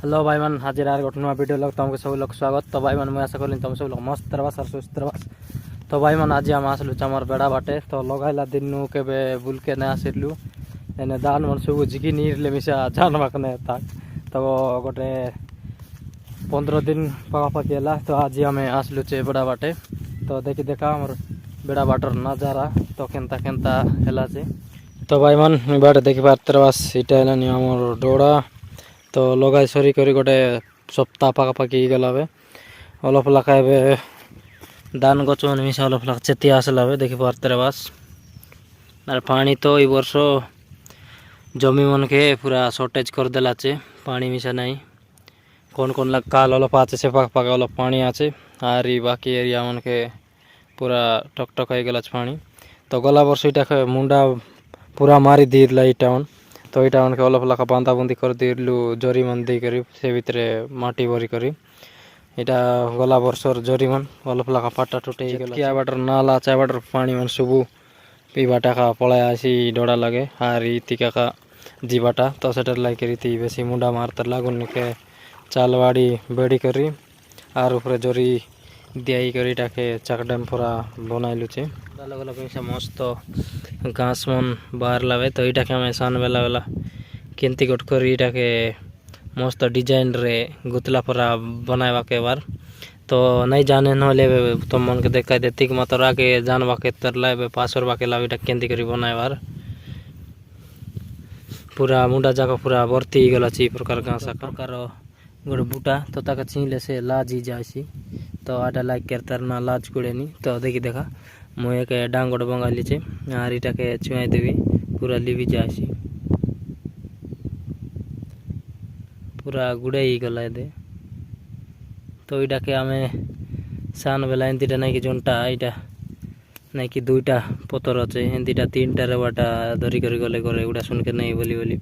Hello भाई मन हाजिर आर गोटे नुआ वीडियो लग तुमको सब लोग स्वागत। तो भाई मन मुझे आशा करी तुम सब लोग मस्त रबास और सुस्थ रबास। तो भाई मन आज आम आसलु आमर बेड़ा बाटे तो लगाइला दिन के बुलके नहीं आसलु एने दान मन सब जिकी नीर मिसा जानवाक नहीं था। तो गोटे 15 दिन पाखापाखि है। तो आज आम आसलु चे बेड़ा बाटे तो देखी देखा आमर बेड़ा बाटर नजारा तो केनता केनता है चे। तो भाई मन बाटे देखी पार्थ रबास इटा है आमर डोड़ा तो लगाई सरी कर गोटे सप्ताह पाखापाखि गला अलप लाख दान गच मन मिसा अलप लाख चेती आसला देखी पार्थे बास आर पानी तो ये वर्ष जमी मन के पूरा शॉर्टेज कर देला चे पानी मिसा नहीं कौन कौन लग काल अलप आचे से पाक पाक अलप पानी आचे आर बाकी एरिया मन के पूरा टकटक हो गला पानी। तो गला वर्ष इटा मुंडा पूरा मारी दीला इटा मन तो यहाँ उनके अलप लाख बांधा बुंदी कर दिलु जरी मन दे करी से भितर माटी भरी करी इटा गला वर्षर जरी मन अलप लाख फाटा टुटे क्या बाटर नाला चाय बाटर पानी मन सबू पीबाटा का पलाय आसी डोड़ा लगे आर इतिका का जीवाटा तो सेटर लाई करी बेसी मुंडा मारता लागुन के चालवाड़ी बेड़ी करी आर ऊपर जरी दियाई करी टाके चाक डैम पूरा बनाइलु छे अलग अलग मिसा मस्त घास मन बाहर लावे तो इटा के हमें सान बेला बेला केंती गोट कर इटा के मस्त डिजाइन रे गुतला पूरा बनावा के बार तो नहीं जाने न ले तुम मन के देखा देती मात्र आगे जानवा के तर लाए पासवर बाके लावे इटा केंती करी बनाए पूरा मुंडा जाक पूरा भर्ती गला ची प्रकार घास प्रकार गोटे बूटा तो ताका छीले से लाज ही जासी तो आटा लाइक करतार ना लाज कुड़ेनी तो देखी देखा मुझे एक डांग गोटे बंगाली चे आर इटा के छुआई देवी पूरा लिवी जासी पूरा गुड़े ही गला दे तो इटा के आमे सान बेला एंतीटा नहीं कि जोंटा इटा नहीं कि दुईटा पतर अच्छे एंतीटा 3टा रेवाटा धरी कर गले घरे उड़ा सुन के नहीं बोली बोली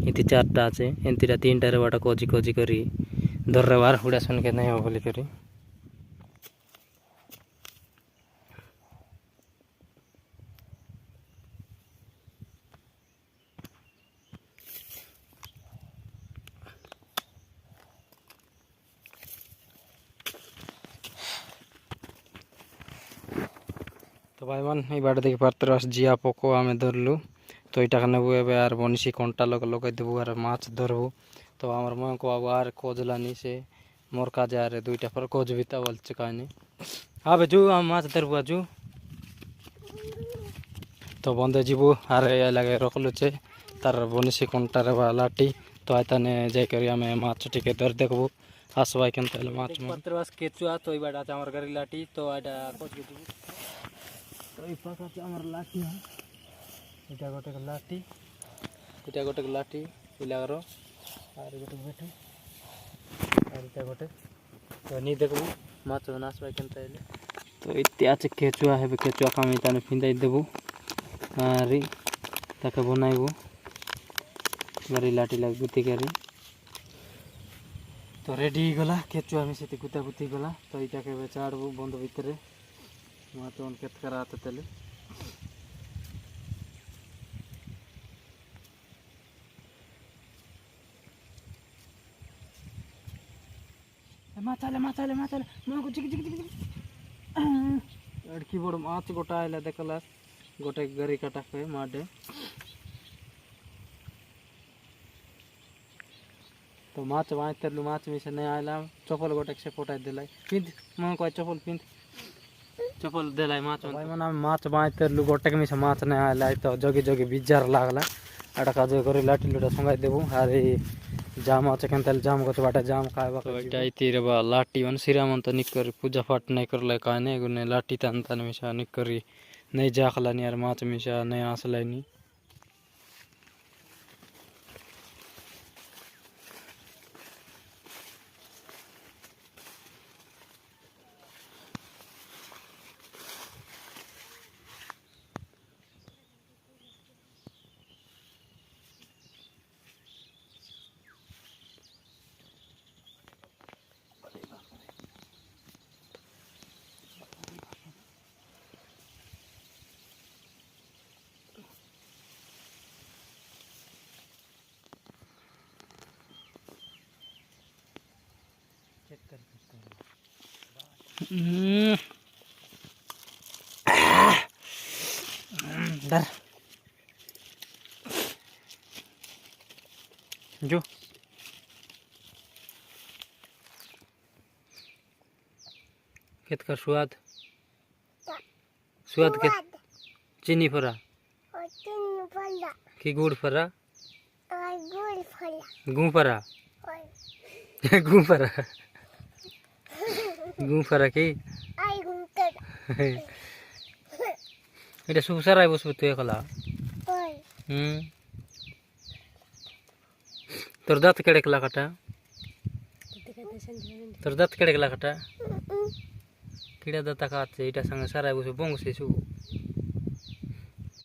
इति 4टा अच्छे एंतीटा 3टा रेवाटा कोजी कोजी करी धर बार उड़ा सुन के नहीं हो बोली करी। तो भाई मन ये बाट देखी पार्थ जिया पको आम धरलु तो यहाँ नेबू एवं बनिशी कंटा लगे लगे देबू आर माछ धरबू तो आमर मन को आर खोजलानी से मोर का जा रे 2टा पर खोज भी बोल चुकानी हाँ जू आम माछ धरबू आजू तो बंदे जीबू आर लगे रखलु चे तार बनिशी कंटा रे लाठी तो आने जाकर आम माछ टिके धर देखबू आसवाई के माछ पार्थ केचुआ तो ये बाट आमर गरी लाठी तो आटा खोज तो ये पास आमर लाठी है इटा गोटे लाठी पिलागर आर गोटे बैठे आर इटा गोटे तो नहीं देखबू माछ नाश भाई केनता तो इत्ते आचे केचुआ है केचुआ काम इताने फिंदाई देबू आर ताके बनाइबू गरी लाठी लग गुती करी तो रेडी गला केचुआ मिसे गुता गुती गला तो इटा के बेचाड़बू बंद भितर माछ केत करा तेले माछाले माछाले माछाले मन जिक जिक जिक अड़की बड़ माछ गोटा आइला देखला गोटे गरी काटा पे माडे तो माछ वाई तरलु माछ मिसे नहीं आइला चपल गोटे से पोटाई देलाई पिंध मन को चपल पिंध चपल देलाई माछ भाई मन माछ बाई तरलु गोटे मिसे माछ नहीं आइला तो जगी जगी बिजार लागला एटा काज करी लाठी लुटा संगाई देबू आर जाम अच्छे केन जाम गच बाटे जाम खाए इति रे लाठी मन सिरा मन तो निक कर पूजा पाठ नहीं कर ले का नहीं गुने लाठी तन तन मिसा निक करी नहीं जाखला नहीं यार माछ मिसा नहीं आसला नहीं धर जो खेत का स्वाद स्वाद के चीनी फरा कि गुड़ फरा गू फरा गू फरा गू फरा कि এটা সুসারাই বসবো তুই একলা তোর দাঁত কেড়ে গেলা কাটা তোর দাঁত কেড়ে গেলা কাটা কিড়া দাঁত কাটছে এটা সঙ্গে সারাই বসবো বংশে